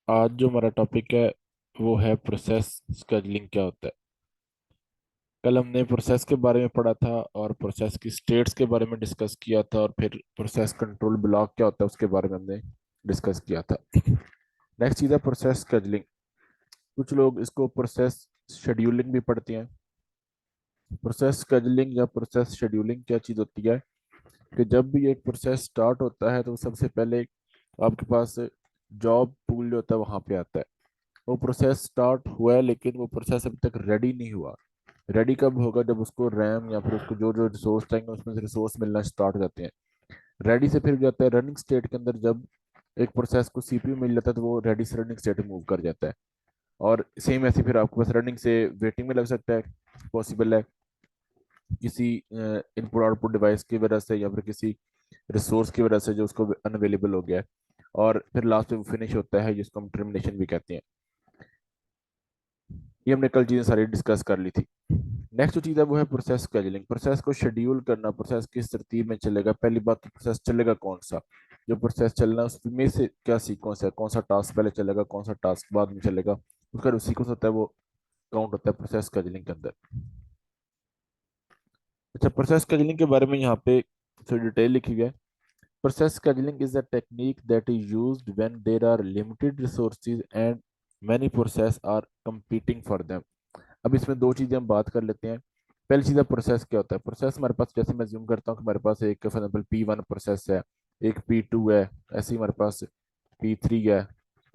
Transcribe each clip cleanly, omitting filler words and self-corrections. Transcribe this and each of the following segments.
आज जो हमारा टॉपिक है वो है प्रोसेस स्केजुलिंग क्या होता है। कल हमने प्रोसेस के बारे में पढ़ा था और प्रोसेस की स्टेट्स के बारे में डिस्कस किया था, और फिर प्रोसेस कंट्रोल ब्लॉक क्या होता है उसके बारे में हमने डिस्कस किया था। नेक्स्ट चीज़ है प्रोसेस स्केजुलिंग। कुछ लोग इसको प्रोसेस शेड्यूलिंग भी पढ़ते हैं। प्रोसेस स्केजुलिंग या प्रोसेस शेड्यूलिंग क्या चीज़ होती है कि जब भी एक प्रोसेस स्टार्ट होता है तो सबसे पहले आपके पास जॉब पूल जो होता है वहां पे आता है। वो प्रोसेस स्टार्ट हुआ है लेकिन वो प्रोसेस अभी तक रेडी नहीं हुआ। रेडी कब होगा? जब उसको रैम या फिर उसको जो जो रिसोर्स चाहिए उसमें से रिसोर्स मिलना स्टार्ट हो जाते हैं। रेडी से फिर जाता है रनिंग स्टेट के अंदर। जब एक प्रोसेस को सीपीयू मिल जाता है तो वो रेडी से रनिंग स्टेट में मूव कर जाता है। और सेम ऐसे फिर आपके पास रनिंग से वेटिंग में लग सकता है। पॉसिबल है किसी इनपुट आउटपुट डिवाइस की वजह से या फिर किसी रिसोर्स की वजह से जो उसको अनअवेलेबल हो गया है। और फिर लास्ट में फिनिश होता है जिसको हम टर्मिनेशन भी कहते हैं। ये हमने कल चीजें सारी डिस्कस कर ली थी। नेक्स्ट जो चीज़ है वो है प्रोसेस स्केजुलिंग। प्रोसेस को शेड्यूल करना, प्रोसेस किस तरतीब में चलेगा। पहली बात तो प्रोसेस चलेगा कौन सा, जो प्रोसेस चलना है उसमें से क्या सीक्वेंस है, कौन सा टास्क पहले चलेगा कौन सा टास्क बाद में चलेगा, उसका जो सीक्वेंस होता है वो काउंट होता है प्रोसेस स्केजुलिंग के अंदर। अच्छा, प्रोसेस स्केजुलिंग के बारे में यहाँ पे थोड़ी डिटेल लिखी हुई है। Process scheduling is a technique that is used when there are limited resources and many process are competing for them। अब इसमें दो चीजें हम बात कर लेते हैं। पहली चीज है प्रोसेस क्या होता है। प्रोसेस हमारे पास, जैसे मैं ज्यूम करता हूँ कि हमारे पास एक फॉर एग्जाम्पल P1 प्रोसेस है, एक P2 है, ऐसे ही हमारे पास P3 है,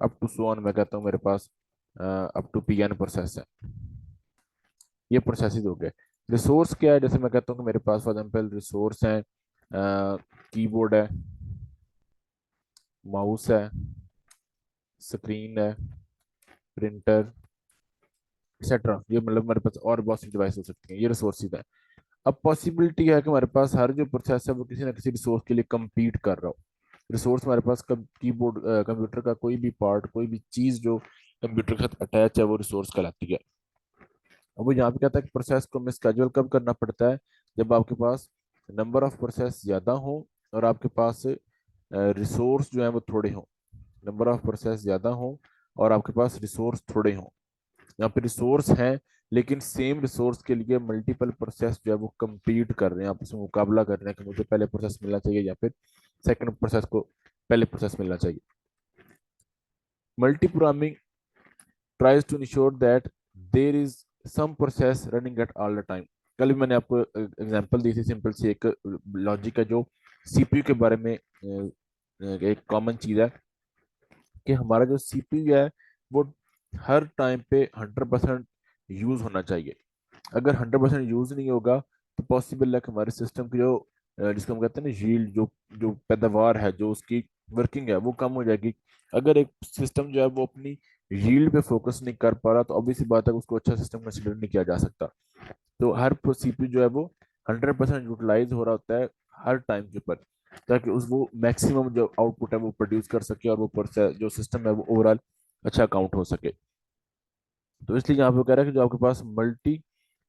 अप टू सो ऑन मैं कहता हूँ मेरे पास अप टू Pn प्रोसेस है। ये प्रोसेसेस हो गए। रिसोर्स क्या है? जैसे मैं कहता हूँ कि मेरे पास फॉर एग्जाम्पल रिसोर्स है, कीबोर्ड है, माउस है, स्क्रीन है, प्रिंटर एक्सेट्रा। ये मतलब मेरे पास और बहुत सी डिवाइस हो सकती हैं, ये रिसोर्सेज है। अब पॉसिबिलिटी है कि हमारे पास हर जो प्रोसेस है वो किसी ना किसी रिसोर्स के लिए compete कर रहा हो। रिसोर्स हमारे पास कीबोर्ड, कंप्यूटर का कोई भी पार्ट, कोई भी चीज जो कंप्यूटर के साथ अटैच है वो रिसोर्स कहलाती है। अब वो यहाँ पे कहता है कि प्रोसेस को हमें स्केड्यूल कब करना पड़ता है? जब आपके पास नंबर ऑफ प्रोसेस ज्यादा हो और आपके पास रिसोर्स जो है वो थोड़े हों। नंबर ऑफ प्रोसेस ज्यादा हो और आपके पास रिसोर्स थोड़े हों। यहाँ पे रिसोर्स हैं लेकिन सेम रिसोर्स के लिए मल्टीपल प्रोसेस जो है वो compete कर रहे हैं, आपस में मुकाबला कर रहे हैं कि मुझे पहले प्रोसेस मिलना चाहिए या फिर सेकंड प्रोसेस को पहले प्रोसेस मिलना चाहिए। Multi programming tries to ensure that there is some process running at all the time. कल भी मैंने आपको एग्जांपल दी थी, सिंपल सी एक लॉजिक है जो सीपीयू के बारे में एक कॉमन चीज है कि हमारा जो सीपीयू है वो हर टाइम पे 100% यूज होना चाहिए। अगर 100% यूज नहीं होगा तो पॉसिबल है कि हमारे सिस्टम की जो जिसको हम कहते हैं ना यील्ड, जो जो पैदावार है, जो उसकी वर्किंग है वो कम हो जाएगी। अगर एक सिस्टम जो है वो अपनी यील्ड पे फोकस नहीं कर पा रहा तो ऑब्वियस सी बात है कि उसको अच्छा सिस्टम कंसिडर नहीं किया जा सकता। तो हर सीपीयू जो है वो 100% यूटिलाइज हो रहा होता है हर टाइम के ऊपर, ताकि उस वो मैक्सिमम जो आउटपुट है वो प्रोड्यूस कर सके और वो प्रोसेस जो सिस्टम है वो ओवरऑल अच्छा काउंट हो सके। तो इसलिए यहाँ पे कह रहा है कि जो आपके पास मल्टी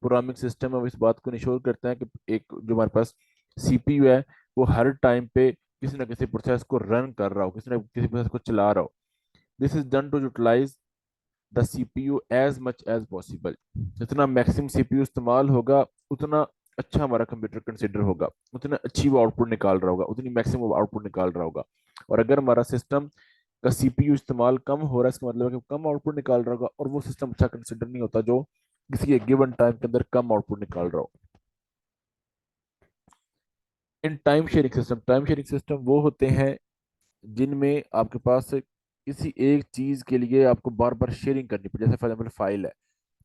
प्रोग्रामिंग सिस्टम है वो इस बात को इंश्योर करता है कि एक जो हमारे पास सीपीयू है वो हर टाइम पे किसी ना किसी प्रोसेस को रन कर रहा हो, किसी ना किसी प्रोसेस को चला रहा हो। This is done to utilise the CPU as much as possible. जितना मैक्सिमम सीपीयू इस्तेमाल होगा उतना अच्छा हमारा कंप्यूटर कंसिडर होगा, उतना अच्छी वो आउटपुट निकाल रहा होगा, उतनी मैक्सिमम आउटपुट निकाल रहा होगा। और अगर हमारा सिस्टम का सीपीयू इस्तेमाल कम हो रहा है इसका मतलब है कि कम आउटपुट निकाल रहा होगा और वो सिस्टम अच्छा कंसिडर नहीं होता जो किसी एक गिवन टाइम के अंदर कम आउटपुट निकाल रहा हो। इन टाइम शेयरिंग सिस्टम वो होते हैं जिनमें आपके पास किसी एक चीज के लिए आपको बार बार शेयरिंग करनी पड़े। जैसे फॉर एग्जाम्पल फाइल है,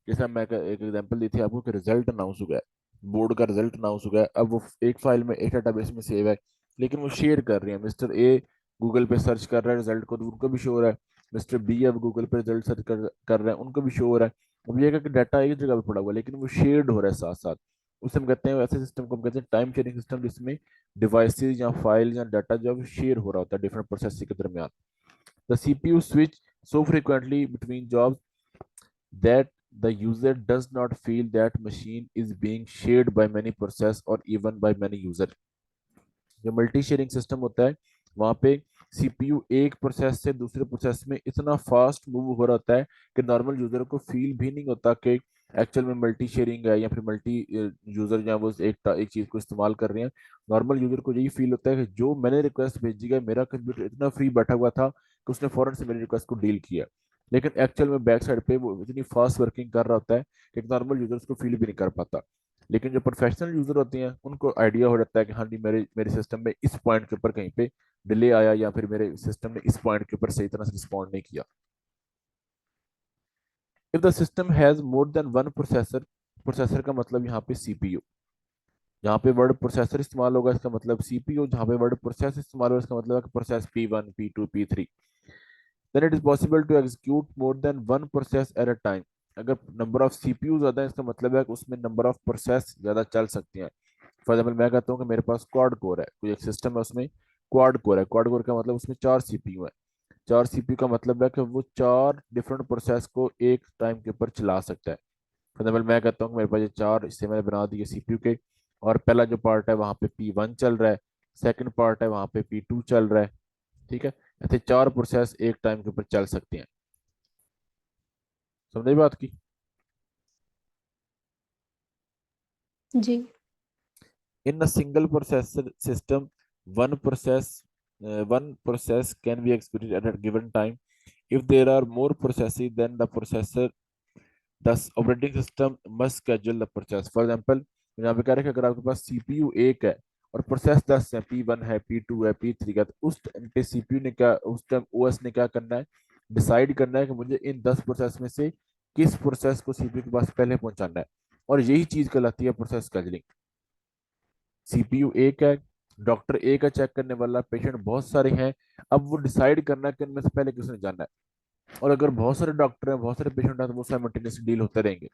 जैसे मैं एक एग्जांपल दी थी आपको कि रिजल्ट अनाउंस हो गया है, बोर्ड का रिजल्ट अनाउंस हो गया है। अब वो एक फाइल में एक डाटाबेस में सेव है लेकिन वो शेयर कर रहे हैं। मिस्टर ए गूगल पे सर्च कर रहा है रिजल्ट को तो उनको भी शो हो रहा है, मिस्टर बी अब गूगल पे रिजल्ट सर्च कर रहे हैं उनको भी शो हो रहा है। अब ये है कि डाटा एक जगह पे पड़ा हुआ है लेकिन वो शेयर्ड हो रहा है साथ साथ। उसे हम कहते हैं, ऐसे सिस्टम को हम कहते हैं टाइम शेयरिंग सिस्टम, जिसमें डिवाइसेस या फाइल या डाटा जो है शेयर हो रहा होता है डिफरेंट प्रोसेस के दरमियान। The CPU switch so frequently between jobs that the user does not feel that machine is being shared by many process or even by many user। जो मल्टी शेयरिंग सिस्टम होता है वहां पे CPU एक process से दूसरे process में इतना फास्ट मूव हो रहा होता है कि नॉर्मल यूजर को फील भी नहीं होता कि एक्चुअल में मल्टी शेयरिंग है या फिर मल्टी यूजर जो है वो एक चीज को इस्तेमाल कर रहे हैं। नॉर्मल यूजर को यही फील होता है कि जो मैंने रिक्वेस्ट भेजी है मेरा कंप्यूटर इतना फ्री बैठा हुआ था कि उसने फौरन से मेरी रिक्वेस्ट को डील किया। लेकिन एक्चुअल में बैक साइड पे वो इतनी फास्ट वर्किंग कर रहा होता है कि नॉर्मल यूजर उसको फील भी नहीं कर पाता। लेकिन जो प्रोफेशनल यूजर होते हैं उनको आइडिया हो जाता है कि हाँ जी मेरे मेरे सिस्टम में इस पॉइंट के ऊपर कहीं पे डिले आया या फिर मेरे सिस्टम ने इस पॉइंट के ऊपर सही तरह से रिस्पॉन्ड नहीं किया। If the system has more than one processor, processor का मतलब यहाँ पे सीपीयू, जहाँ पे वर्ड प्रोसेसर इस्तेमाल होगा इसका मतलब सीपीयू, जहाँ पे वर्ड प्रोसेस इस्तेमाल होगा इसका मतलब है process P1 P2 P3। Then it is possible to execute more than one process at a time. अगर नंबर ऑफ सीपीयू ज्यादा है इसका मतलब है कि उसमें नंबर ऑफ प्रोसेस ज्यादा चल सकती हैं। फॉर एग्जाम्पल मैं कहता हूँ कि मेरे पास क्वाड कोर है, कोई एक सिस्टम है उसमें क्वाड कोर है, क्वाड कोर का मतलब उसमें चार सीपीयू है। चार सीपीयू का मतलब है कि वो चार डिफरेंट प्रोसेस को एक टाइम के ऊपर चला सकता है। फॉर एग्जाम्पल मैं कहता हूँ कि मेरे पास ये चार इससे मैंने बना दिए सीपीयू के, और पहला जो पार्ट है वहाँ पे P1 चल रहा है, सेकंड पार्ट है वहाँ पे P2 चल रहा है। ठीक है, ऐसे चार प्रोसेस एक टाइम के ऊपर चल सकती हैं। समझे बात की? जी। In a single processor system, one process one process can be executed at a given time. If there are more processes than the processor, the operating system must schedule the process. For example, यहाँ पे कह रहे हैं कि अगर आपके पास CPU एक है और प्रोसेस 10 है, P1 है, P2 है, P3 का, तो उस टाइम पे सीपीयू ने क्या, उस टाइम ओएस ने क्या करना है, डिसाइड करना है कि मुझे इन 10 प्रोसेस में से किस प्रोसेस को सीपीयू के पास पहले पहुंचाना है। और यही चीज कहलाती है प्रोसेस शेड्यूलिंग। सीपीयू एक है, डॉक्टर एक है चेक करने वाला, पेशेंट बहुत सारे हैं, अब वो डिसाइड करना है कि इनमें से पहले किसने जाना है। और अगर बहुत सारे डॉक्टर हैं, बहुत सारे पेशेंट हैं, तो वो साइमल्टेनियसली डील होते रहेंगे।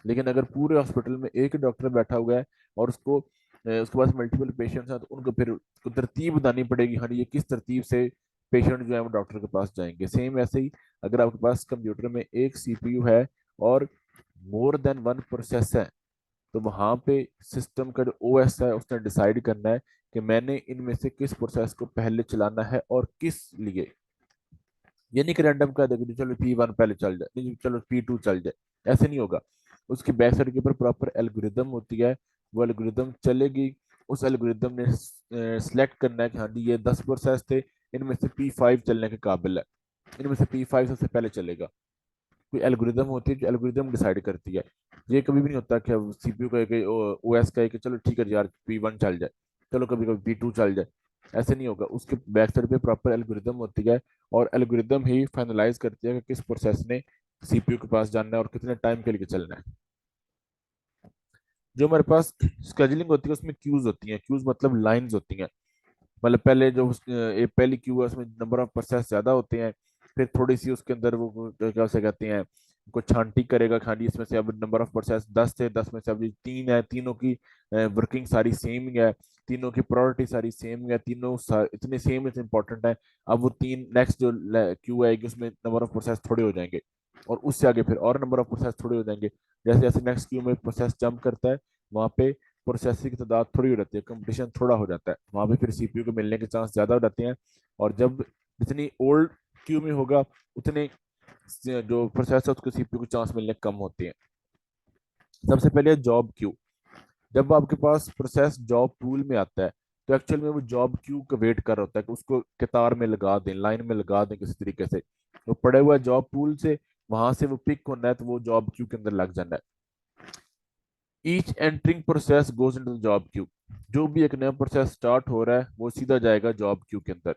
लेकिन अगर पूरे हॉस्पिटल में एक ही डॉक्टर बैठा हुआ है और उसके पास मल्टीपल पेशेंट्स हैं, तो उनको फिर तरतीब बतानी पड़ेगी, हाँ ये किस तरतीब से पेशेंट जो है वो डॉक्टर के पास जाएंगे। सेम ऐसे ही अगर आपके पास कंप्यूटर में एक सीपीयू है और मोर देन वन प्रोसेस है, तो वहां पे सिस्टम का जो ओएस है उसने डिसाइड करना है कि मैंने इनमें से किस प्रोसेस को पहले चलाना है और किस लिए। ये नहीं कि रैंडम कर देगा चलो P1 पहले चल जाए, नहीं चलो P2 चल जाए, ऐसे नहीं होगा। उसकी बैक साइड के ऊपर प्रॉपर एल्गोरिदम होती है, वो एल्गोरिदम चलेगी। उस एल्गोरिदम ने सिलेक्ट करना है कि हाँ जी ये 10 प्रोसेस थे, इनमें से P5 चलने के काबिल है, इनमें से P5 सबसे पहले चलेगा। कोई एल्गोरिदम होती है जो एल्गोरिदम डिसाइड करती है। ये कभी भी नहीं होता कि सीपीयू का एक ओएस का एक चलो ठीक है यार P1 चल जाए, चलो कभी कभी P2 चल जाए, ऐसे नहीं होगा। उसके बैक साइड पे प्रॉपर एल्गोरिदम होती है, और एल्गोरिदम ही फाइनलाइज करती है कि किस प्रोसेस ने सीपीयू के पास जाना है और कितने टाइम के लिए चलना है। जो हमारे पास स्केजुलिंग होती है उसमें क्यूज होती हैं, क्यूज मतलब लाइंस होती हैं। मतलब पहले जो पहली क्यू है उसमें नंबर ऑफ प्रोसेस ज्यादा होते हैं, फिर थोड़ी सी उसके अंदर वो क्या से कहते हैं, को छांटी करेगा खाली, इसमें से अब नंबर ऑफ प्रोसेस 10 थे, 10 में से अब ये तीन है, तीनों की वर्किंग सारी सेम ही है, तीनों की प्रायोरिटी सारी सेम है, तीनों इतने सेम इतने इंपॉर्टेंट है। अब वो तीन नेक्स्ट जो क्यू आएगी उसमें नंबर ऑफ प्रोसेस थोड़े हो जाएंगे, और उससे आगे फिर और नंबर ऑफ प्रोसेस थोड़े हो जाएंगे। जैसे जैसे नेक्स्ट क्यू में प्रोसेस जंप करता है, वहाँ पे प्रोसेसर की तादाद थोड़ी हो जाती है, कंपटीशन थोड़ा हो जाता है, वहां पे फिर सीपीयू को मिलने के चांस ज्यादा हो जाते हैं। और जब जितनी ओल्ड क्यू में होगा उतने जो प्रोसेसर उसको सीपीयू को चांस मिलने कम होते हैं। सबसे पहले जॉब क्यू। जब आपके पास प्रोसेस जॉब पूल में आता है, तो एक्चुअल में वो जॉब क्यू का वेट कर रहा होता है कि उसको कतार में लगा दें, लाइन में लगा दें किसी तरीके से। तो पड़े हुआ जॉब पूल से वहां से वो पिक होना है, तो वो जॉब क्यू के अंदर लग जाना है। Each entering process goes into the job Q. जो भी एक नया प्रोसेस स्टार्ट हो रहा है वो सीधा जाएगा जॉब क्यू के अंदर।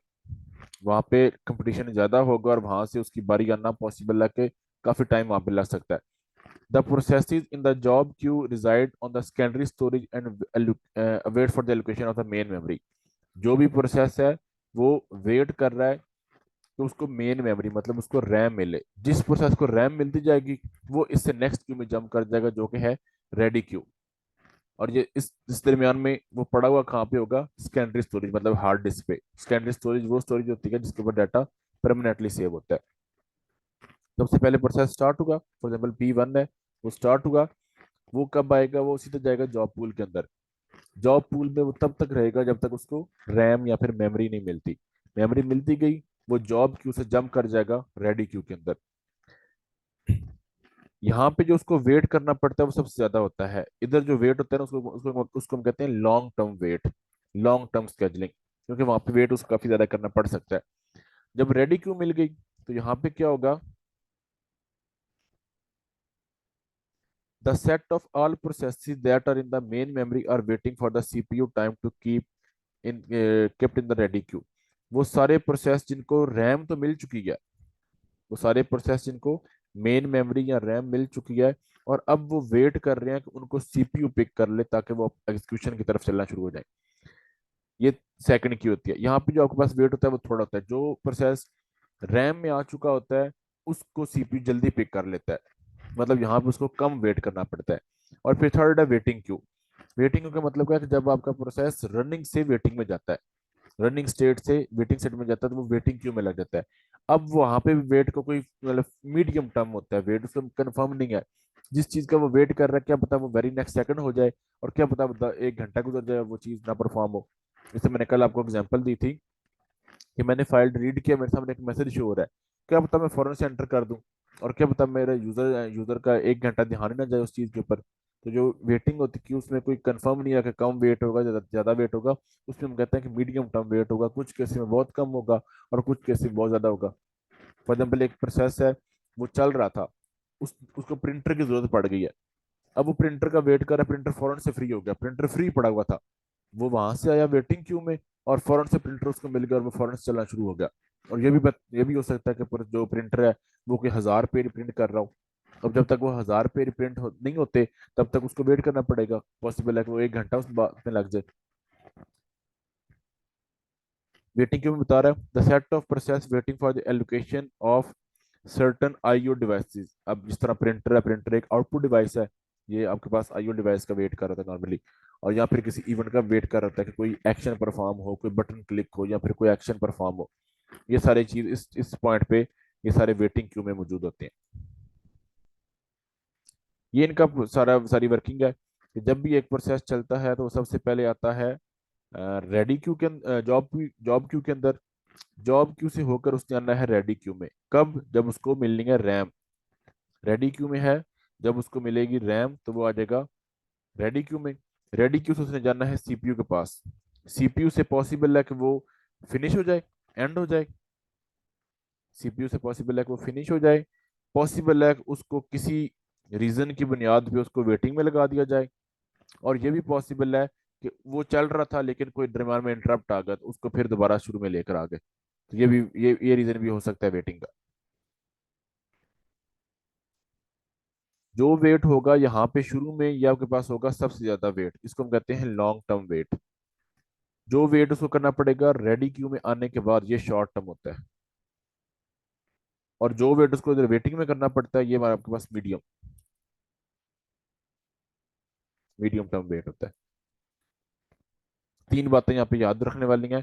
वहां पे कंपटीशन ज्यादा होगा और वहां से उसकी बारी आना पॉसिबल है कि काफी टाइम वहां पे लग सकता है। The processes in the job queue reside on the secondary storage and wait for the allocation of the main memory. जो भी प्रोसेस है वो वेट कर रहा है कि उसको मेन मेमोरी मतलब उसको रैम मिले। जिस प्रोसेस को रैम मिलती जाएगी वो इससे नेक्स्ट क्यू में जंप कर जाएगा जो कि है रेडी क्यू। और ये इस दरमियान में वो पड़ा हुआ कहाँ पे होगा, सेकेंडरी स्टोरेज मतलब हार्ड डिस्क पे। सेकेंडरी स्टोरेज वो स्टोरेज होती है जिसके ऊपर डाटा परमानेंटली सेव होता है। सबसे पहले प्रोसेस स्टार्ट होगा, फॉर एग्जाम्पल P1 है, वो स्टार्ट होगा, वो कब आएगा, वो सीधे जाएगा जॉब पूल के अंदर। जॉब पूल में वो तब तक रहेगा जब तक उसको रैम या फिर मेमोरी नहीं मिलती। मेमोरी मिलती गई, वो जॉब क्यू से जंप कर जाएगा रेडी क्यू के अंदर। यहाँ पे जो उसको वेट करना पड़ता है वो सबसे ज्यादा होता है। इधर जो वेट होता है ना उसको हम कहते हैं long term wait, long term scheduling, क्योंकि वहां पे वेट उसको काफी ज्यादा करना पड़ सकता है। जब रेडी क्यू मिल गई तो यहाँ पे क्या होगा, the set of all processes that are in the main memory are waiting for the CPU time to keep in kept in the ready queue. वो सारे प्रोसेस जिनको रैम तो मिल चुकी है, वो सारे प्रोसेस जिनको मेन मेमोरी या रैम मिल चुकी है, और अब वो वेट कर रहे हैं कि उनको सीपीयू पिक कर ले ताकि वो एग्जीक्यूशन की तरफ चलना शुरू हो जाए। ये सेकंड की होती है। यहाँ पे जो आपके पास वेट होता है वो थोड़ा होता है, जो प्रोसेस रैम में आ चुका होता है उसको सीपीयू जल्दी पिक कर लेता है, मतलब यहाँ पे उसको कम वेट करना पड़ता है। और फिर थर्ड है वेटिंग क्यू। वेटिंग क्यू का मतलब क्या है कि जब आपका प्रोसेस रनिंग से वेटिंग में जाता है, रनिंग स्टेट से वेटिंग स्टेट में जाता है तो वो वेटिंग क्यू में लग जाता है। अब वहां पे भी वेट का कोई मतलब मीडियम टर्म होता है, वेट उसका कंफर्म नहीं है। जिस चीज का वो वेट कर रहा है क्या पता वो वेरी नेक्स्ट सेकंड हो जाए, और क्या पता 1 घंटा गुजर जाए वो चीज ना परफॉर्म हो। जैसे मैंने कल आपको एग्जांपल दी थी कि मैंने फाइल रीड किया, मेरे सामने एक मैसेज शो हो रहा है, क्या पता मैं फौरन से एंटर कर दूं, और क्या पता मेरा यूजर यूजर का 1 घंटा ध्यान ही ना जाए उस चीज के ऊपर। तो जो वेटिंग होती है कि उसमें कोई कंफर्म नहीं है कि कम वेट होगा ज्यादा ज्यादा वेट होगा, उसमें हम कहते हैं कि मीडियम टर्म वेट होगा, कुछ केस में बहुत कम होगा और कुछ केस में बहुत ज्यादा होगा। फॉर एग्जाम्पल एक प्रोसेस है, वो चल रहा था, उसको प्रिंटर की जरूरत पड़ गई है। अब वो प्रिंटर का वेट कर रहा है, प्रिंटर फौरन से फ्री हो गया, प्रिंटर फ्री पड़ा हुआ था, वो वहां से आया वेटिंग क्यू में, और फौरन से प्रिंटर उसको मिल गया और वो फौरन से चलना शुरू हो गया। और ये भी हो सकता है कि जो प्रिंटर है वो कोई 1000 पेज प्रिंट कर रहा हो। अब जब तक वो 1000 पेज नहीं होते तब तक उसको वेट करना पड़ेगा, पॉसिबल है कि वो 1 घंटा उस बात में लग जाए। वेटिंग क्यों में बता रहा है, the set of process waiting for the allocation of certain IO devices. अब जिस तरह प्रिंटर है, प्रिंटर एक आउटपुट डिवाइस है, ये आपके पास आईओ डिवाइस का वेट कर रहा था नॉर्मली, और या फिर किसी इवेंट का वेट कर रहा था कि कोई एक्शन परफॉर्म हो, कोई बटन क्लिक हो या फिर कोई एक्शन परफॉर्म हो। ये सारी चीज इस पॉइंट पे ये सारे वेटिंग क्यू में मौजूद होते हैं। ये इनका सारी वर्किंग है कि जब भी एक प्रोसेस चलता है तो सबसे पहले आता है रेडी क्यू के जॉब क्यू के अंदर, जॉब क्यू से होकर उसने आना है रेडी क्यू में। कब, जब उसको मिलनी है रैम, रेडी क्यू में है, जब उसको मिलेगी रैम तो वो आ जाएगा रेडी क्यू में। रेडी क्यू से उसने जाना है सीपीयू के पास, सीपीयू से पॉसिबल है कि वो फिनिश हो जाए, एंड हो जाए, सीपीयू से पॉसिबल है कि वो फिनिश हो जाए, पॉसिबल है कि उसको किसी रीजन की बुनियाद पे उसको वेटिंग में लगा दिया जाए, और ये भी पॉसिबल है कि वो चल रहा था लेकिन कोई दरम्यान में इंटरप्ट आ गया तो उसको फिर दोबारा शुरू में लेकर आ गए। तो ये रीजन भी हो सकता है वेटिंग का। जो वेट होगा यहाँ पे शुरू में ये आपके पास होगा सबसे ज्यादा वेट, इसको हम कहते हैं लॉन्ग टर्म वेट। जो वेट उसको करना पड़ेगा रेडी क्यू में आने के बाद ये शॉर्ट टर्म होता है, और जो वेट उसको इधर वेटिंग में करना पड़ता है ये हमारा आपके पास मीडियम टर्म वेट होता है। 3 बातें यहाँ पे याद रखने वाली हैं।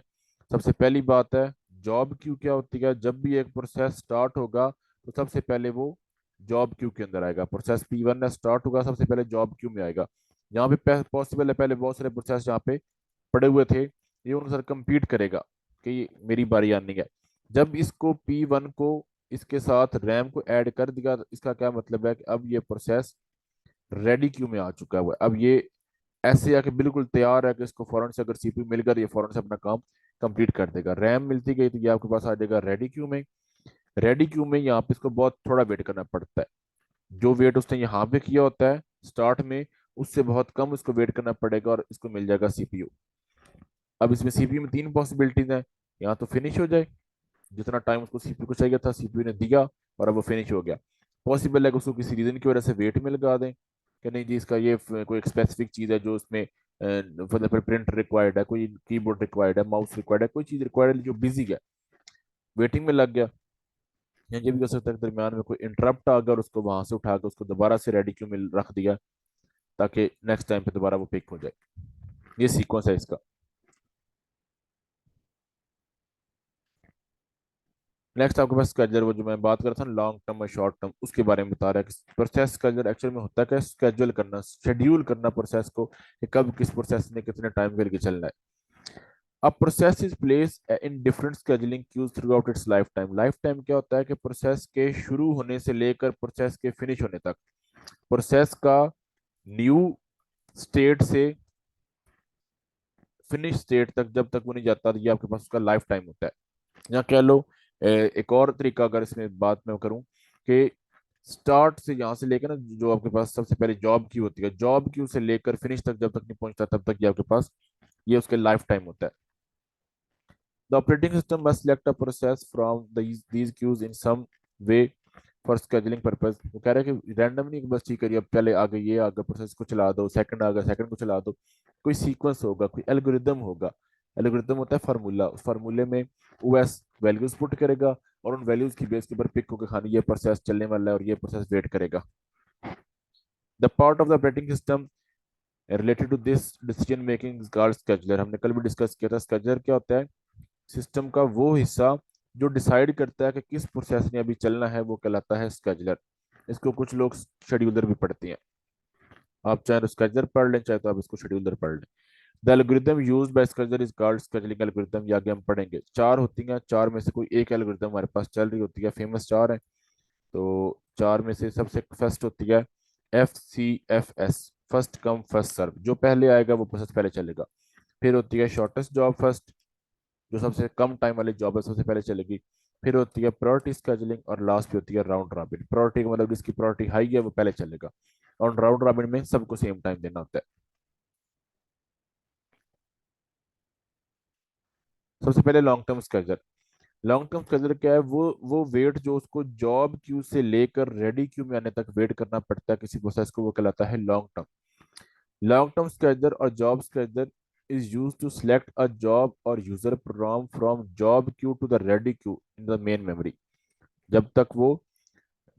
सबसे पहली बात है, जॉब क्यू क्या होती है, जब भी एक प्रोसेस स्टार्ट होगा तो सबसे पहले वो जॉब क्यू के अंदर आएगा। प्रोसेस P1 ने स्टार्ट होगा सबसे पहले जॉब क्यू में आएगा। यहाँ पे पॉसिबल है पहले बहुत सारे प्रोसेस यहाँ पे पड़े हुए थे, ये उनके साथ compete करेगा कि मेरी बारी आनी है। जब इसको P1 को इसके साथ रैम को ऐड कर दिया तो इसका क्या मतलब है कि अब ये प्रोसेस रेडी क्यू में आ चुका है। अब ये ऐसे आके बिल्कुल तैयार है कि इसको फौरन से अगर सीपीयू मिल गया तो ये फौरन से अपना काम कंप्लीट कर देगा। रैम मिलती गई तो ये आपके पास आ जाएगा रेडी क्यू में। रेडी क्यू में यहाँ पे इसको बहुत थोड़ा वेट करना पड़ता है, जो वेट उसने यहाँ पे किया होता है स्टार्ट में उससे बहुत कम इसको वेट करना पड़ेगा और इसको मिल जाएगा सीपीयू। अब इसमें सीपीयू में 3 पॉसिबिलिटीज हैं, यहाँ तो फिनिश हो जाए, जितना टाइम उसको सीपीयू को चाहिए था सीपीयू ने दिया और अब वो फिनिश हो गया। पॉसिबल है कि उसको किसी रीजन की वजह से वेट में लगा दें कि नहीं जी इसका ये कोई एक स्पेसिफिक चीज है जो उसमें मतलब प्रिंटर रिक्वायर्ड है, कोई कीबोर्ड रिक्वायर्ड है, माउस रिक्वायर्ड है, कोई चीज रिक्वायर्ड है जो बिजी है, वेटिंग में लग गया। या ये भी हो सकता है कि दरमियान में कोई इंटरप्ट आ गया और उसको वहां से उठा के उसको दोबारा से रेडी क्यू में रख दिया ताकि नेक्स्ट टाइम पे दोबारा वो पिक हो जाए। ये सीक्वेंस है इसका। नेक्स्ट आपके पास स्केड्यूलर, वो जो मैं बात कर रहा था लॉन्ग टर्म और शॉर्ट टर्म, उसके बारे में बता रहा है कि प्रोसेस स्केड्यूलर एक्चुअल में होता है क्या, स्केड्यूल करना, शेड्यूल करना प्रोसेस को कि कब किस प्रोसेस ने कितने टाइम करके चलना है। अब process is place in different scheduling queues through out it's life time. Life time क्या होता है कि प्रोसेस के शुरू होने से लेकर प्रोसेस के फिनिश होने तक, प्रोसेस का न्यू स्टेट से फिनिश स्टेट तक जब तक वो नहीं जाता, ये आपके पास उसका लाइफ टाइम होता है। या कह लो एक और तरीका अगर इसमें बात मैं करूं कि स्टार्ट से यहाँ से लेकर ना, जो आपके पास सबसे पहले जॉब क्यू होती है, जॉब क्यू से लेकर फिनिश तक जब तक नहीं पहुंचता तब तक ये आपके पास ये उसके लाइफ टाइम होता है। The operating system must select a process from these queues in some way for scheduling purpose। वो कह रहा है कि रैंडम नहीं कि बस ठीक है अब पहले आ गई ये आ गया प्रोसेस को चला दो, सेकंड आ गया सेकंड को चला दो। कोई सीक्वेंस होगा, कोई एल्गोरिदम होगा। एल्गोरिदम होता है फार्मूला, उस फार्मूले में ओएस वैल्यूज पुट करेगा और उन वैल्यूज की बेस के ऊपर पिक होकर खानी ये प्रोसेस चलने वाला है और ये प्रोसेस वेट करेगा। The part of the operating system related to this decision making is called scheduler। हमने कल भी डिस्कस किया था scheduler क्या होता है। सिस्टम का वो हिस्सा जो डिसाइड करता है कि किस प्रोसेस ने अभी चलना है वो कहलाता है स्केजुलर। इसको कुछ लोग शेड्यूलर भी पढ़ते हैं। आप चाहे तो स्केजुलर पढ़ लें, चाहे तो आप इसको शेड्यूलर पढ़ लें। The algorithm used by scheduler is called scheduling algorithm. ये आगे हम पढ़ेंगे। चार होती हैं, चार में से कोई एक एल्गोरिथम हमारे पास चल रही होती है, फेमस चार है। तो चार में से सबसे फर्स्ट होती है FCFS, first come first serve. जो पहले आएगा वो प्रोसेस पहले चलेगा। फिर होती है शॉर्टेस्ट जॉब फर्स्ट, जो सबसे कम टाइम वाली जॉब है सबसे पहले चलेगी। फिर होती है प्रायोरिटी स्केजुलिंग और लास्ट पे होती है राउंड रॉबिन। प्रायोरिटी का मतलब जिसकी प्रायोरिटी हाई है वो पहले चलेगा, और राउंड रॉबिन में सबको सेम टाइम देना होता है। सबसे पहले long term स्केजर। Long term scheduler क्या है, वो वेट जो उसको जॉब क्यू से लेकर रेडी क्यू में आने तक वेट करना पड़ता है किसी प्रोसेस को, वो कहलाता है लॉन्ग टर्म। लॉन्ग टर्म स्केजर और job स्केजर is used to select a job or user program from job queue to the ready queue in the main memory। जब तक वो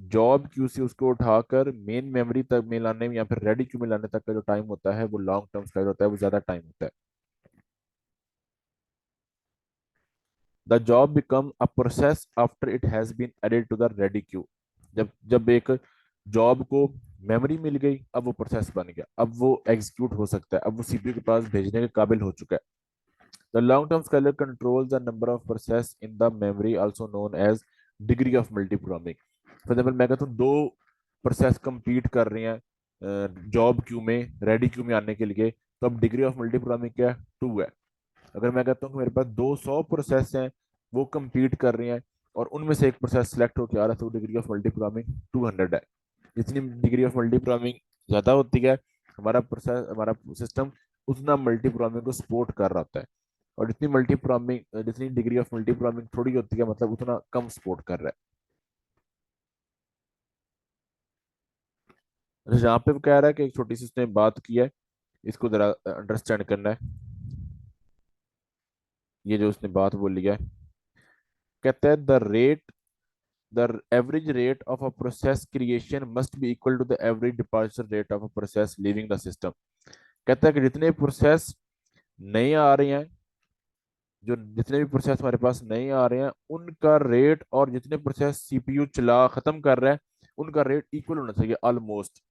जॉब क्यू से उसको उठाकर मेन मेमोरी तक में लाने में या फिर रेडी क्यू में लाने तक का जो टाइम होता है वो लॉन्ग टर्म स्केजर होता है, वो ज्यादा टाइम होता है। The job become a process after it has been added to the ready queue. जब जब एक जॉब को मेमोरी मिल गई, अब वो प्रोसेस बन गया, अब वो एग्जीक्यूट हो सकता है, अब वो सीपीयू के पास भेजने के काबिल हो चुका है। The long term scheduler controls the number of process in the memory also known as degree of multi programming. For example मैं कहता हूँ दो प्रोसेस कंपीट कर रही हैं जॉब क्यू में रेडी क्यू में आने के लिए, तो अब डिग्री ऑफ मल्टी प्रोग्रामिंग क्या है, 2 है। अगर मैं कहता हूँ कि मेरे पास 200 प्रोसेस हैं, वो कंपीट कर रही हैं, और उनमें से एक प्रोसेस सेलेक्ट होकर आ रहा है, तो डिग्री ऑफ मल्टी प्रोग्रामिंग 200 है। जितनी डिग्री ऑफ मल्टी प्रोग्रामिंग ज्यादा होती है, हमारा प्रोसेस हमारा सिस्टम उतना मल्टी प्रोग्रामिंग को सपोर्ट कर रहा होता है। और जितनी डिग्री ऑफ मल्टी प्रोग्रामिंग थोड़ी होती है, मतलब उतना कम सपोर्ट कर रहा है। यहाँ पे वो कह रहा है कि एक छोटी सी उसने बात की है, इसको जरा अंडरस्टैंड करना है। ये जो उसने बात बोली है, कहता है the average rate of a process creation must be equal to the average departure rate of a process leaving the system। कहता है कि जितने प्रोसेस नए आ रहे हैं, जो जितने भी प्रोसेस हमारे पास नए आ रहे हैं उनका रेट, और जितने प्रोसेस सीपीयू चला खत्म कर रहा है उनका रेट इक्वल होना चाहिए ऑलमोस्ट।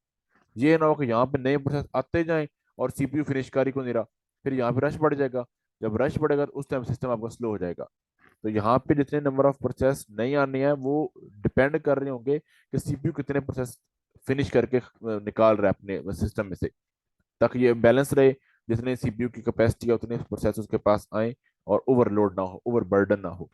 ये ना हो कि यहाँ पे नए प्रोसेस आते जाएं और सीपीयू फिनिश कर ही को नहीं रहा, फिर यहाँ पे रश बढ़ जाएगा। जब रश बढ़ेगा तो उस टाइम सिस्टम आपका स्लो हो जाएगा। तो यहाँ पे जितने नंबर ऑफ प्रोसेस नहीं आने हैं वो डिपेंड कर रहे होंगे कि सीपीयू कितने प्रोसेस फिनिश करके निकाल रहा है अपने सिस्टम में से, ताकि ये बैलेंस रहे। जितने सीपीयू की कैपेसिटी है उतने प्रोसेस उसके पास आए और ओवरलोड ना हो, ओवरबर्डन ना हो।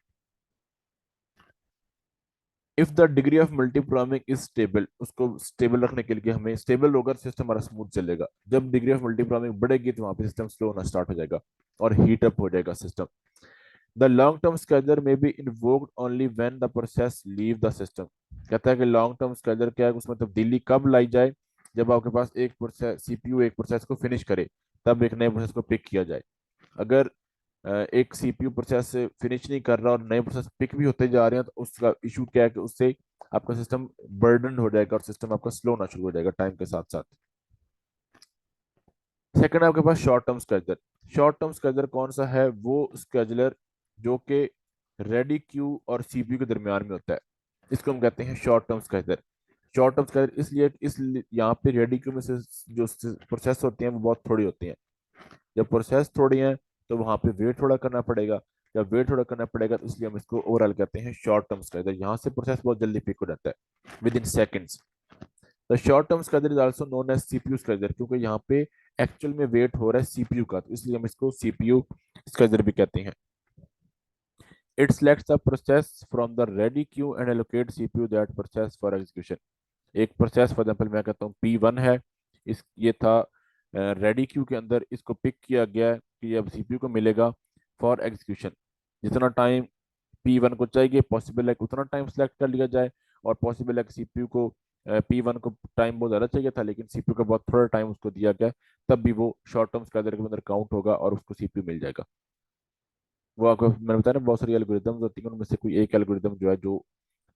If the degree of multi programming is stable, उसको स्टेबल रखने के लिए हमें स्टेबल होकर सिस्टम हमारा स्मूथ चलेगा। जब डिग्री ऑफ मल्टी प्रोग्रामिंग बढ़ेगी तो वहां पे सिस्टम स्लो होना स्टार्ट हो जाएगा और हीट अप हो जाएगा system. The long term scheduler may be invoked only when the process leave the system. कहता है कि लॉन्ग टर्म स्केजर क्या है, उसमें तब्दीली कब लाई जाए, जब आपके पास एक प्रोसेस सीपीयू एक प्रोसेस को फिनिश करे, तब एक नए प्रोसेस को पिक किया जाए। अगर एक सीपीयू प्रोसेस फिनिश नहीं कर रहा और नए प्रोसेस पिक भी होते जा रहे हैं, तो उसका इशू क्या है कि उससे आपका सिस्टम बर्डन हो जाएगा और सिस्टम आपका स्लो होना शुरू हो जाएगा टाइम के साथ साथ। सेकंड आपके पास शॉर्ट टर्म स्केजर। शॉर्ट टर्म स्केजर कौन सा है, वो स्केजलर जो कि रेडी क्यू और सीपीयू के दरमियान में होता है, इसको हम कहते हैं शॉर्ट टर्म स्केजर। शॉर्ट टर्म स्केजर इसलिए यहाँ पे रेडी क्यू में से जो प्रोसेस होती हैं वो बहुत थोड़ी होती हैं। जब प्रोसेस थोड़ी हैं तो वहां पे वेट थोड़ा करना पड़ेगा। जब वेट थोड़ा करना पड़ेगा तो इसलिए हम इसको ओवरऑल कहते हैं शॉर्ट टर्म स्केड्यूल। यहाँ से प्रोसेस बहुत जल्दी पिक हो जाता है within seconds. The short term schedule is also known as CPU schedule, क्योंकि यहाँ पे एक्चुअल में वेट हो रहा है सीपीयू का, तो इसलिए हम इसको सीपीयू स्केड्यूल भी कहते हैं। It selects the process from the ready queue and allocates CPU that process for execution। एक प्रोसेस फॉर एग्जाम्पल मैं कहता हूँ P1 है, इस ये था रेडी क्यू के अंदर, इसको पिक किया गया है कि अब सीपीयू को मिलेगा फॉर एग्जीक्यूशन। जितना टाइम P1 को चाहिए पॉसिबल है कि उतना टाइम सेलेक्ट कर लिया जाए, और पॉसिबल है कि सीपीयू को P1 को टाइम बहुत ज़्यादा चाहिए था लेकिन सीपीयू का बहुत थोड़ा टाइम उसको दिया गया, तब भी वो शॉर्ट टर्म के अंदर काउंट होगा और उसको सीपीयू मिल जाएगा। वो आपको मैंने बताया ना बहुत सारी एल्गोरिदम्स होती हैं, उनमें से कोई एक एल्गोरिदम जो है जो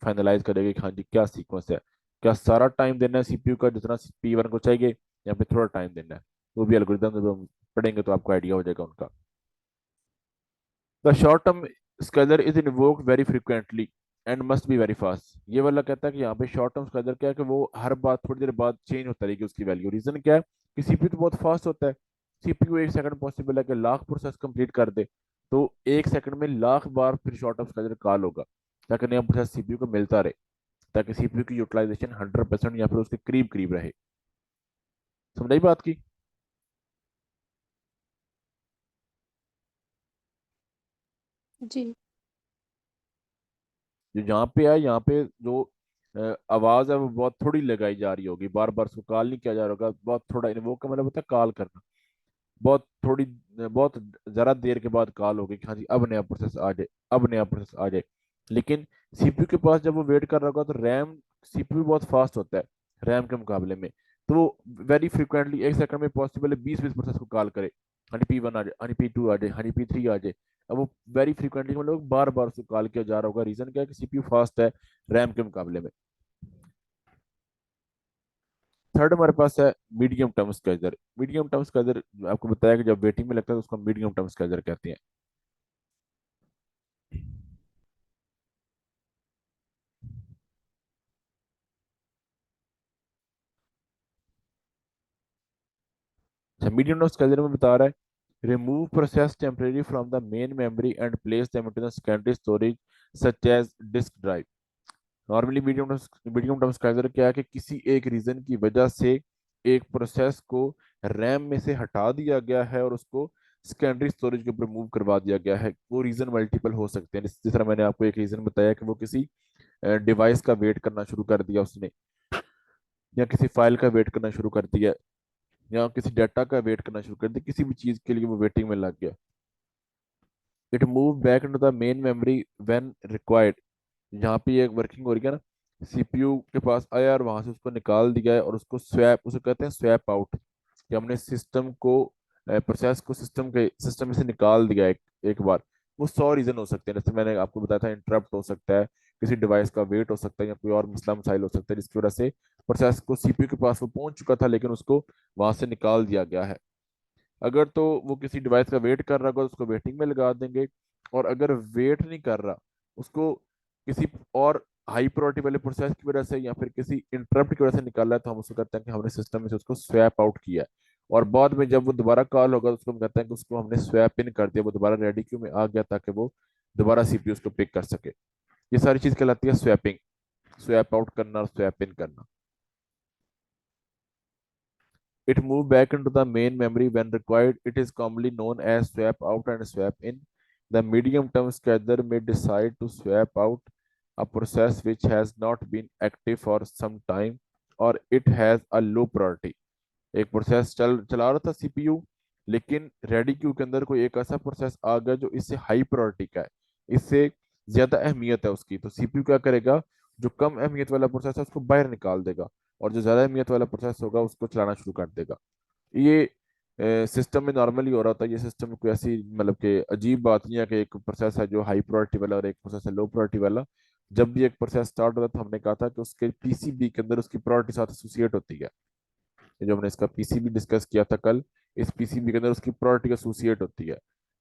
फाइनलाइज करेगा कि हाँ जी क्या सीक्वेंस है, क्या सारा टाइम देना है सीपीयू का जितना P1 को चाहिए, या फिर थोड़ा टाइम देना है। वो भी एल्गोरिदम जब हम पढ़ेंगे तो आपको आइडिया हो जाएगा उनका। The short term scalar is invoked very frequently and must be very fast. ये वाला कहता है कि यहाँ पे शॉर्ट टर्म स्केलर क्या है कि वो हर बार थोड़ी देर बाद चेंज होता रहेगी उसकी वैल्यू। रीजन क्या है कि सीपीयू तो बहुत फास्ट होता है। सीपीयू एक सेकंड पॉसिबल है कि लाख प्रोसेस कंप्लीट कर दे, तो एक सेकंड में लाख बार फिर शॉर्ट टर्म स्केलर कॉल होगा ताकि नया प्रोसेस सीपीयू को मिलता रहे, ताकि सीपीयू की यूटिलाइजेशन 100% या फिर उसके करीब करीब रहे। समझाई बात की? जी। जो यहाँ पे है, यहाँ पे जो आवाज है वो बहुत थोड़ी लगाई जा रही होगी, बार बार उसको कॉल नहीं किया जा रहा होगा, बहुत थोड़ा इन्वोक का मतलब होता है कॉल करना। बहुत थोड़ी बहुत जरा देर के बाद कॉल होगी कि हाँ जी अब नया प्रोसेस आ जाए, अब नया प्रोसेस आ जाए। लेकिन सीपीयू के पास जब वो वेट कर रहा होगा तो रैम, सीपीयू बहुत फास्ट होता है रैम के मुकाबले में, तो वो वेरी फ्रिक्वेंटली एक सेकंड में पॉसिबल है 20-20 प्रोसेस को कॉल करे। हनी P1 आ जाए, हनी P2 आ जाए, हनी P3 आ जाए। अब वो वेरी फ्रिक्वेंटली मतलब बार बार उसको कॉल किया जा रहा होगा। रीजन क्या है कि सीपीयू फास्ट है रैम के मुकाबले में। थर्ड हमारे पास है मीडियम टर्म स्केजर। मीडियम टर्म स्केजर आपको बताया कि जब वेटिंग में लगता है तो उसको मीडियम टर्म स्केजर कहते हैं। अच्छा, मीडियम टर्म स्केजर में बता रहा है remove process temporary from the main memory and place them into the secondary storage such as disk drive. Normally medium term scheduler क्या है कि किसी एक रीजन की वजह से एक प्रोसेस को रैम में से हटा दिया गया है और उसको सेकेंडरी स्टोरेज के ऊपर मूव करवा दिया गया है। वो रीजन मल्टीपल हो सकते हैं, जिस तरह मैंने आपको एक रीजन बताया कि वो किसी डिवाइस का वेट करना शुरू कर दिया उसने, या किसी फाइल का वेट करना शुरू कर दिया, या किसी डाटा का वेट करना शुरू कर दिया, किसी भी चीज के लिए वो वेटिंग में लग गया। It move back into the main memory when required. यहाँ पे ये वर्किंग हो रही है ना, सीपीयू के पास आया और वहां से उसको निकाल दिया है और उसको स्वैप, उसे कहते हैं स्वैप आउट, कि हमने सिस्टम को प्रोसेस को सिस्टम में से निकाल दिया एक बार। वो 100 रीजन हो सकते हैं, जैसे मैंने आपको बताया था इंटरप्ट हो सकता है, किसी डिवाइस का वेट हो सकता है, या कोई और मसला मसाइल हो सकता है जिसकी वजह से प्रोसेस को सीपीयू के पास वो पहुंच चुका था लेकिन उसको वहां से निकाल दिया गया है। अगर तो वो किसी डिवाइस का वेट कर रहा होगा तो उसको वेटिंग में लगा देंगे, और अगर वेट नहीं कर रहा, उसको किसी और हाई प्रायोरिटी वाले प्रोसेस की वजह से या फिर किसी इंटरप्ट की वजह से निकाला है, तो हम उसको कहते हैं कि हमने सिस्टम में से उसको स्वैप आउट किया है। और बाद में जब वो दोबारा कॉल होगा तो उसको हम कहते हैं कि उसको हमने स्वैप इन कर दिया, वो दोबारा रेडी क्यू में आ गया ताकि वो दोबारा सीपीयू उसको पिक कर सके। ये सारी चीज कहलाती है स्वैपिंग, स्वैप आउट करना और स्वैप इन करना। It moved back into the main memory when required. It is commonly known as swap out and swap in. The medium-term scheduler may decide to swap out a process which has not been active for some time or it has a low priority। एक process चला रहा था CPU, लेकिन ready queue के अंदर कोई एक ऐसा प्रोसेस आ गया जो इससे हाई प्रायोरिटी का है, इससे ज्यादा अहमियत है उसकी, तो सीपीयू क्या करेगा, जो कम अहमियत वाला प्रोसेस है उसको बाहर निकाल देगा और जो ज्यादा अहमियत वाला प्रोसेस होगा उसको चलाना शुरू कर देगा। ये सिस्टम में नॉर्मली हो रहा होता है। ये सिस्टम में कोई ऐसी मतलब कि अजीब बात नहीं है कि एक प्रोसेस है जो हाई प्रायोरिटी वाला और एक प्रोसेस है लो प्रायोरिटी वाला। जब भी एक प्रोसेस स्टार्ट होता है तो हमने कहा था कि उसके पीसीबी के अंदर उसकी प्रायोरिटी साथ एसोसिएट होती है। ये जो हमने इसका पीसीबी डिस्कस किया था कल, इस पीसीबी के अंदर उसकी प्रायोरिटी एसोसिएट होती है।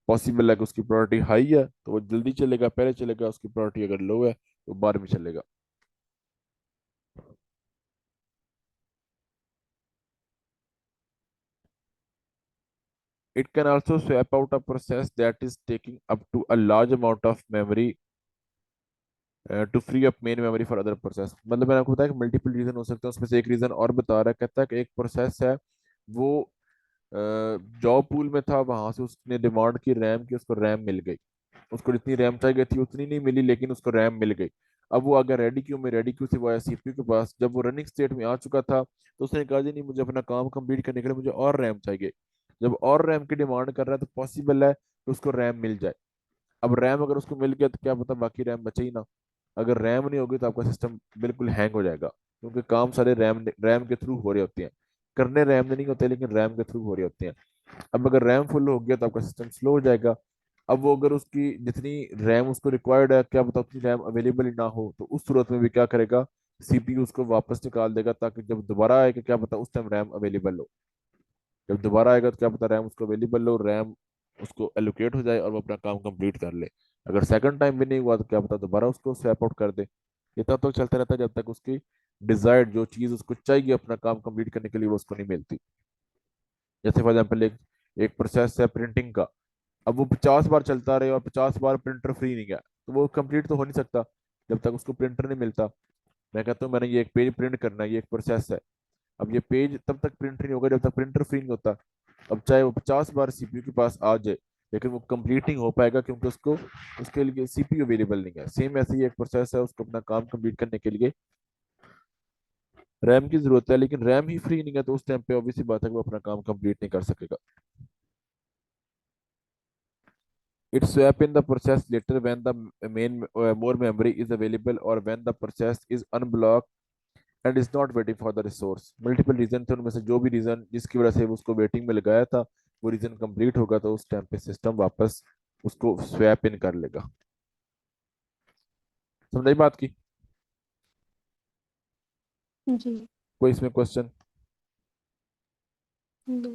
पॉसिबल है कि उसकी प्रायोरिटी हाई है तो वो जल्दी चलेगा, पहले चलेगा, उसकी प्रायोरिटी अगर लो है तो बाद में चलेगा। It can also swap out a process that is taking up to a large amount of memory to free up main memory for other process. मतलब मैंने आपको बताया कि मल्टीपल रीजन हो सकते हैं, उसमें से एक रीजन और बता रहा है, कहता है कि एक प्रोसेस है वो जॉब पूल में था, वहां से उसने डिमांड की रैम की, उसको रैम मिल गई। उसको जितनी रैम चाहिए थी उतनी नहीं मिली, लेकिन उसको रैम मिल गई। अब वो अगर रेडी क्यू में, रेडी क्यू से वो आया सीपीयू के पास, जब वो रनिंग स्टेट में आ चुका था तो उसने कहा जी नहीं, मुझे अपना काम कंप्लीट करने के लिए मुझे और रैम चाहिए। जब और रैम की डिमांड कर रहा है तो पॉसिबल है कि उसको रैम मिल जाए। अब रैम अगर उसको मिल गया तो क्या पता बाकी रैम बचे ही ना। अगर रैम नहीं होगी तो आपका सिस्टम बिल्कुल हैंग हो जाएगा, क्योंकि काम सारे रैम रैम के थ्रू हो रहे होते हैं। करने रैम में नहीं होते, लेकिन रैम के थ्रू हो रहे होते हैं। अब अगर रैम फुल हो गया तो आपका सिस्टम स्लो हो जाएगा। अब वो अगर उसकी जितनी रैम उसको रिक्वायर्ड है, क्या पता उतनी रैम अवेलेबल ही ना हो, तो उस सूरत में भी क्या करेगा, सीपीयू उसको वापस निकाल देगा, ताकि जब दोबारा आएगा क्या पता उस टाइम रैम अवेलेबल हो। जब दोबारा आएगा तो क्या पता रैम उसको अवेलेबल हो, रैम उसको एलोकेट हो जाए और वो अपना काम कंप्लीट कर ले। अगर सेकंड टाइम भी नहीं हुआ तो क्या पता दोबारा उसको स्वैप आउट कर दे। ये तब तक चलता रहता है जब तक उसकी डिजायर्ड जो चीज उसको चाहिए अपना काम कंप्लीट करने के लिए वो उसको नहीं मिलती। जैसे फॉर एग्जाम्पल एक प्रोसेस है प्रिंटिंग का। अब वो 50 बार चलता रहे और 50 बार प्रिंटर फ्री नहीं गया, तो वो कंप्लीट तो हो नहीं सकता जब तक उसको प्रिंटर नहीं मिलता। मैं कहता हूँ मैंने ये एक पेज प्रिंट करना है, ये एक प्रोसेस है। अब ये पेज तब तक प्रिंट नहीं होगा जब तक प्रिंटर फ्री नहीं होता। अब चाहे वो 50 बार सीपीयू के पास आ जाए, लेकिन वो कंप्लीट नहीं हो पाएगा, क्योंकि उसको उसके लिए सीपीयू अवेलेबल नहीं है। सेम ऐसे ही एक प्रोसेस है, उसको अपना काम कंप्लीट करने के लिए रैम की जरूरत है, लेकिन रैम ही फ्री नहीं है, तो उस टाइम पे ऑब्वियसली बात है कि वो अपना काम कंप्लीट नहीं कर सकेगा। It swap in the process later when the main more memory is available, or when the process is unblocked and is not waiting for the resource. Multiple reason थे, उनमें से जो भी रीजन जिसकी वजह से वो उसको वेटिंग में लगाया था वो रीजन कंप्लीट होगा, तो उस टाइम पे सिस्टम वापस उसको स्वैप इन कर लेगा। समझाई बात की? जी। कोई इसमें क्वेश्चन? दो।